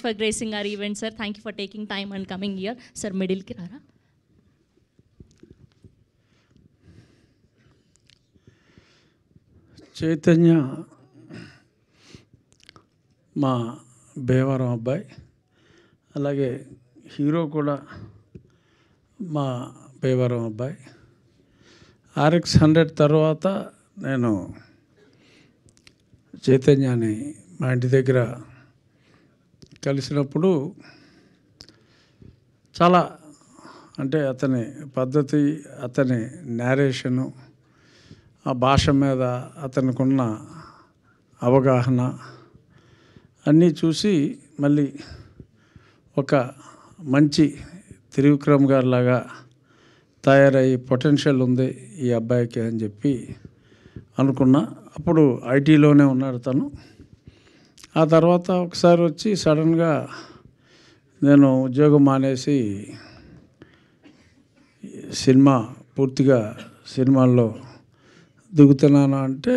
for gracing our event, sir. Thank you for taking time and coming here. Sir, middle ki rara. Chaitanya మా భీమవరం అబ్బాయి, అలాగే hero కూడా మా భీమవరం అబ్బాయి. RX 100 తర్వాత నేను చైతన్యాన్ని మా ఇంటి దగ్గర కలిసినప్పుడు చాలా అంటే అతని పద్ధతి, అతని నేరేషను, ఆ భాష మీద అతనికున్న అవగాహన అన్నీ చూసి మళ్ళీ ఒక మంచి త్రివిక్రమ్ గారిలాగా తయారయ్యి పొటెన్షియల్ ఉంది ఈ అబ్బాయికి అని చెప్పి అనుకున్నా. అప్పుడు ఐటీలోనే ఉన్నాడు తను. ఆ తర్వాత ఒకసారి వచ్చి సడన్గా నేను ఉద్యోగం మానేసి పూర్తిగా సినిమాల్లో దిగుతున్నాను అంటే,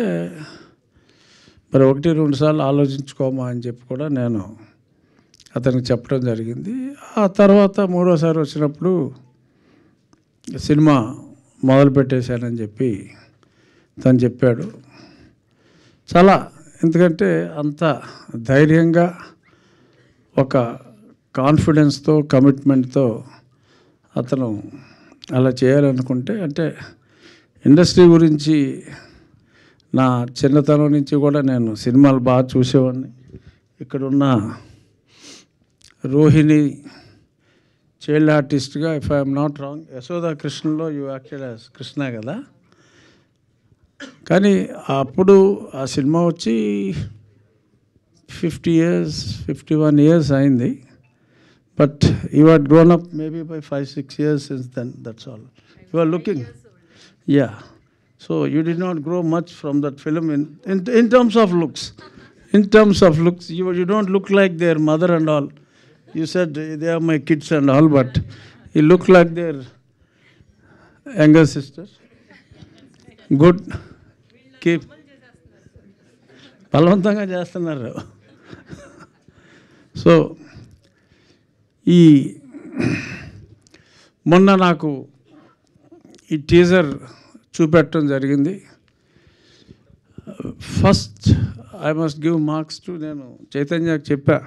మరి 1-2 సార్లు ఆలోచించుకోమా అని చెప్పి కూడా నేను అతనికి చెప్పడం జరిగింది. ఆ తర్వాత 3వసారి వచ్చినప్పుడు సినిమా మొదలుపెట్టేశానని చెప్పి తను చెప్పాడు. చాలా, ఎందుకంటే అంత ధైర్యంగా ఒక కాన్ఫిడెన్స్తో, కమిట్మెంట్తో అతను అలా చేయాలనుకుంటే, అంటే ఇండస్ట్రీ గురించి నా చిన్నతనం నుంచి కూడా నేను సినిమాలు బాగా చూసేవాడిని. ఇక్కడున్న రోహిణి చైల్డ్ ఆర్టిస్ట్గా, if I'm not wrong, Yashoda కృష్ణలో యూ యాక్టెడ్ యాజ్ కృష్ణ కదా. కానీ అప్పుడు ఆ సినిమా వచ్చి 51 years అయింది. But you are grown up maybe by 5-6 years since then, that's all. You are looking, yeah. So you did not grow much from that film in terms of looks. In terms of looks, you don't look like their mother and all. You said they are my kids and all, but you look like their younger sister. Good. Keep. బలవంతంగా చేస్తున్నారు. So ఈ మొన్న నాకు ఈ teaser చూపెట్టడం జరిగింది. First I must give marks to, నేను చైతన్యకి చెప్పా,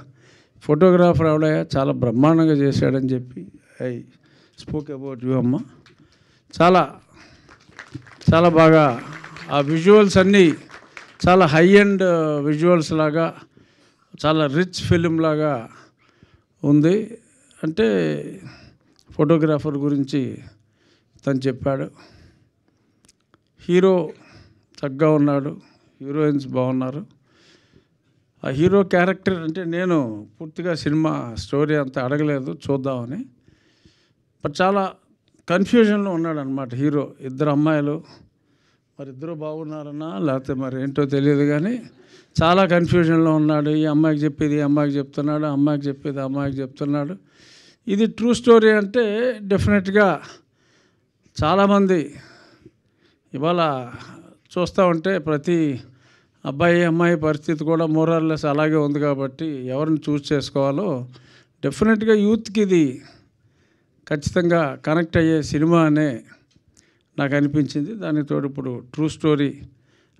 ఫోటోగ్రాఫర్ ఎవడయ్యా, చాలా బ్రహ్మాండంగా చేశాడని చెప్పి. ఐ స్పోక్ అబౌట్ యూ అమ్మ. చాలా చాలా బాగా ఆ విజువల్స్ అన్నీ చాలా హై అండ్ విజువల్స్ లాగా, చాలా రిచ్ ఫిలిం లాగా ఉంది. అంటే ఫోటోగ్రాఫర్ గురించి తను చెప్పాడు. హీరో చక్కగా ఉన్నాడు, హీరోయిన్స్ బాగున్నారు. ఆ హీరో క్యారెక్టర్ అంటే నేను పూర్తిగా సినిమా స్టోరీ అంతా అడగలేదు, చూద్దామని. బట్ చాలా కన్ఫ్యూజన్లో ఉన్నాడు అనమాట హీరో. 2 అమ్మాయిలు, మరి 2 బాగున్నారన్నా లేకపోతే మరి ఏంటో తెలియదు, కానీ చాలా కన్ఫ్యూజన్లో ఉన్నాడు. ఈ అమ్మాయికి చెప్పేది ఈ అమ్మాయికి చెప్తున్నాడు, అమ్మాయికి చెప్పేది అమ్మాయికి చెప్తున్నాడు. ఇది ట్రూ స్టోరీ అంటే డెఫినెట్గా చాలామంది ఇవాళ చూస్తూ ఉంటే ప్రతి అబ్బాయి అమ్మాయి పరిస్థితి కూడా మోరల్లెస్ అలాగే ఉంది. కాబట్టి ఎవరిని చూస్ చేసుకోవాలో డెఫినెట్గా యూత్కి ఇది ఖచ్చితంగా కనెక్ట్ అయ్యే సినిమా అనే నాకు అనిపించింది. దానికి తోడు ఇప్పుడు ట్రూ స్టోరీ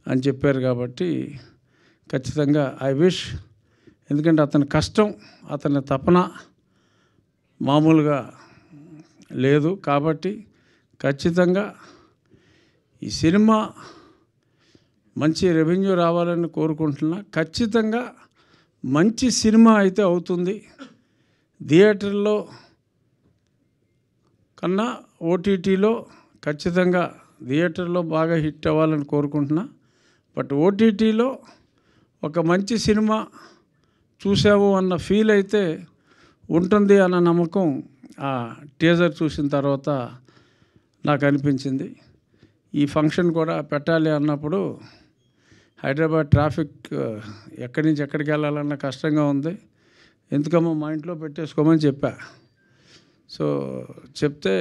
అని చెప్పారు కాబట్టి ఖచ్చితంగా ఐ విష్, ఎందుకంటే అతని కష్టం, అతని తపన మామూలుగా లేదు. కాబట్టి ఖచ్చితంగా ఈ సినిమా మంచి రెవెన్యూ రావాలని కోరుకుంటున్నా. ఖచ్చితంగా మంచి సినిమా అయితే అవుతుంది. థియేటర్లో కన్నా ఓటీటీలో ఖచ్చితంగా, థియేటర్లో బాగా హిట్ అవ్వాలని కోరుకుంటున్నా. బట్ ఓటీటీలో ఒక మంచి సినిమా చూసాము అన్న ఫీల్ అయితే ఉంటుంది అన్న నమ్మకం ఆ టీజర్ చూసిన తర్వాత నాకు అనిపించింది. ఈ ఫంక్షన్ కూడా పెట్టాలి అన్నప్పుడు హైదరాబాద్ ట్రాఫిక్ ఎక్కడి నుంచి ఎక్కడికి వెళ్ళాలన్న కష్టంగా ఉంది. ఎందుకమ్మా మా ఇంట్లో పెట్టేసుకోమని చెప్పా. సో చెప్తే,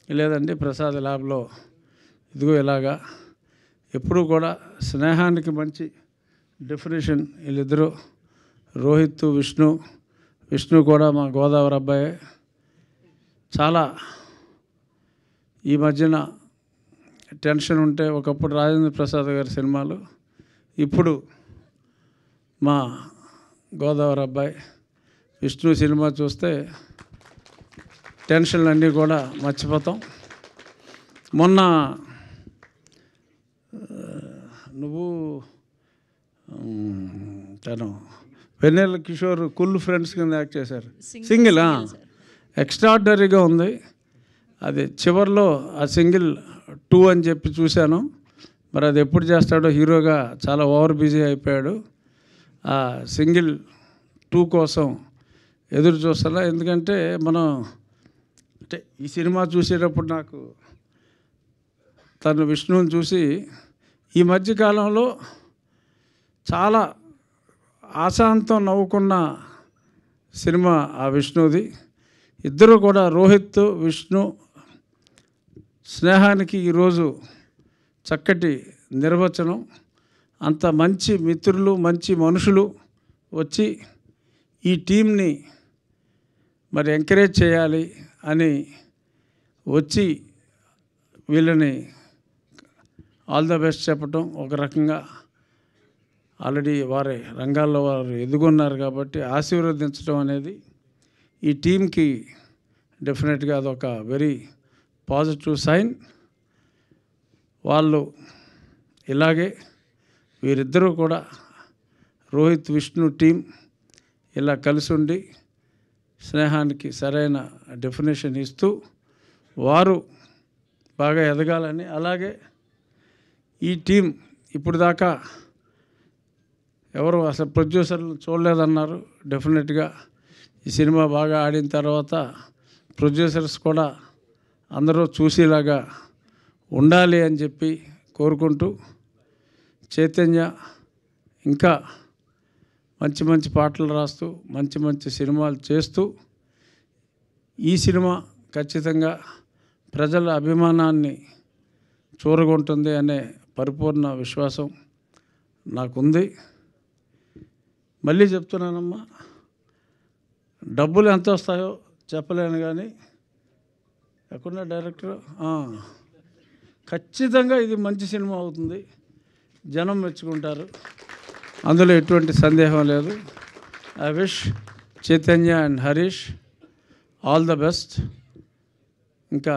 లేదండి ప్రసాద్ ల్యాబ్లో ఇదిగో ఇలాగా. ఎప్పుడూ కూడా స్నేహానికి మంచి డెఫినేషన్ వీళ్ళిద్దరూ, రోహిత్ విష్ణు విష్ణు కూడా మా గోదావరి అబ్బాయి. చాలా ఈ మధ్యన టెన్షన్ ఉంటే ఒకప్పుడు రాజేంద్ర ప్రసాద్ గారి సినిమాలు, ఇప్పుడు మా గోదావరి అబ్బాయి విష్ణు సినిమా చూస్తే టెన్షన్లు అన్నీ కూడా మర్చిపోతాం. మొన్న నువ్వు తను వెన్నెల కిషోర్ కుల్ ఫ్రెండ్స్ కింద యాక్ట్ చేశారు. సింగిల్ ఎక్స్ట్రాడినరీగా ఉంది. అది చివరిలో ఆ సింగిల్ 2 అని చెప్పి చూశాను. మరి అది ఎప్పుడు చేస్తాడో, హీరోగా చాలా ఓవర్ బిజీ అయిపోయాడు. ఆ సింగిల్ 2 కోసం ఎదురు చూస్తున్నా. ఎందుకంటే మనం అంటే ఈ సినిమా చూసేటప్పుడు నాకు తను విష్ణువుని చూసి ఈ మధ్యకాలంలో చాలా ఆశాంతం నవ్వుకున్న సినిమా ఆ విష్ణుది. ఇద్దరు కూడా రోహిత్, విష్ణు స్నేహానికి ఈరోజు చక్కటి నిర్వచనం. అంత మంచి మిత్రులు, మంచి మనుషులు వచ్చి ఈ టీంని మరి ఎంకరేజ్ చేయాలి అని వచ్చి వీళ్ళని ఆల్ ద బెస్ట్ చెప్పటం, ఒక రకంగా ఆల్రెడీ వారి రంగాల్లో వారు ఎదుగున్నారు కాబట్టి ఆశీర్వదించడం అనేది ఈ టీంకి డెఫినెట్గా అదొక వెరీ పాజిటివ్ సైన్. వాళ్ళు ఇలాగే వీరిద్దరూ కూడా రోహిత్ విష్ణు టీం ఇలా కలిసి ఉండి స్నేహానికి సరైన డెఫినేషన్ ఇస్తూ వారు బాగా ఎదగాలని, అలాగే ఈ టీం ఇప్పుడు దాకా ఎవరు అసలు ప్రొడ్యూసర్లు చూడలేదన్నారు. డెఫినెట్గా ఈ సినిమా బాగా ఆడిన తర్వాత ప్రొడ్యూసర్స్ కూడా అందరూ చూసేలాగా ఉండాలి అని చెప్పి కోరుకుంటూ, చైతన్య ఇంకా మంచి మంచి పాటలు రాస్తూ మంచి మంచి సినిమాలు చేస్తూ ఈ సినిమా ఖచ్చితంగా ప్రజల అభిమానాన్ని చూరగొంటుంది అనే పరిపూర్ణ విశ్వాసం నాకుంది. మళ్ళీ చెప్తున్నానమ్మా, డబ్బులు ఎంత వస్తాయో చెప్పలేను కానీ ఎక్కడున్నా డైరెక్టర్ ఖచ్చితంగా ఇది మంచి సినిమా అవుతుంది, జనం మెచ్చుకుంటారు, అందులో ఎటువంటి సందేహం లేదు. I wish Chaitanya and Harish all the best. ఇంకా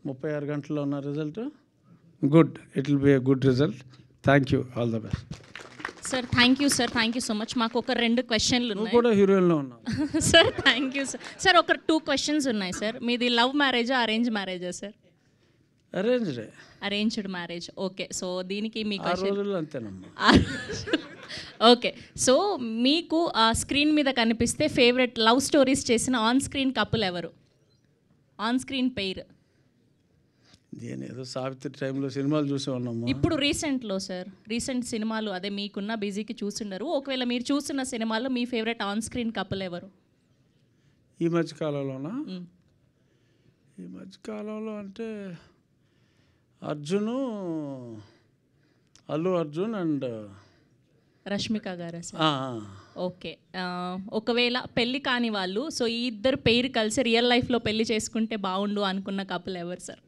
36 గంటల్లో ఉన్న result good, it will be a good result. Thank you, all the best. Sir thank you sir, thank you so much. మాకు ఒక 2 క్వశ్చన్లు ఉన్నాయి. కూడా హీరోయిన్లో ఉన్నావు sir. Thank you sir. Sir ఒక 2 క్వశ్చన్స్ ఉన్నాయి సార్. మీది లవ్ మ్యారేజా అరేంజ్ మ్యారేజా sir? Arranged. Arranged marriage. Okay. So దీనికి మీ రోజుల్లో అంతేనమ్మా. ఓకే. సో మీకు ఆ స్క్రీన్ మీద కనిపిస్తే ఫేవరెట్ లవ్ స్టోరీస్ చేసిన ఆన్ స్క్రీన్ కపుల్ ఎవరు? On screen pair. నేను ఏదో సావిత్రి టైంలో సినిమాలు చూసే ఉన్నాము. ఇప్పుడు రీసెంట్లో సార్, రీసెంట్ సినిమాలు అదే మీకున్న బిజీకి చూసుండరు. ఒకవేళ మీరు చూస్తున్న సినిమాలో మీ ఫేవరెట్ ఆన్ స్క్రీన్ కపుల్ ఎవరు ఈ మధ్యకాలంలోనా? ఈ మధ్యకాలంలో అంటే అల్లు అర్జున్ అండ్ రష్మిక గారా సార్? ఓకే. ఒకవేళ పెళ్ళి కాని వాళ్ళు, సో ఈ ఇద్దరు పెయిర్ కలిసి రియల్ లైఫ్లో పెళ్లి చేసుకుంటే బాగుండు అనుకున్న కపుల్ ఎవరు సార్?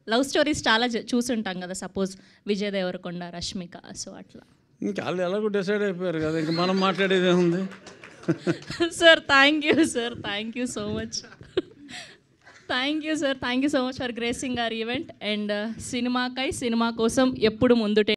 లవ్ స్టోరీస్ చాలా చూసుంటాం కదా, సపోజ్ విజయ్ దేవరకొండ, రష్మిక, సో అట్లా. ఇంకా వాళ్ళు ఎలాగో డిసైడ్ అయిపోయారు కదా, ఇంకా మనం మాట్లాడేది ఏముంది. Sir thank you sir, thank you so much. Thank you sir, thank you so much for gracing our event. And cinema కోసం ఎప్పుడు ముందుటే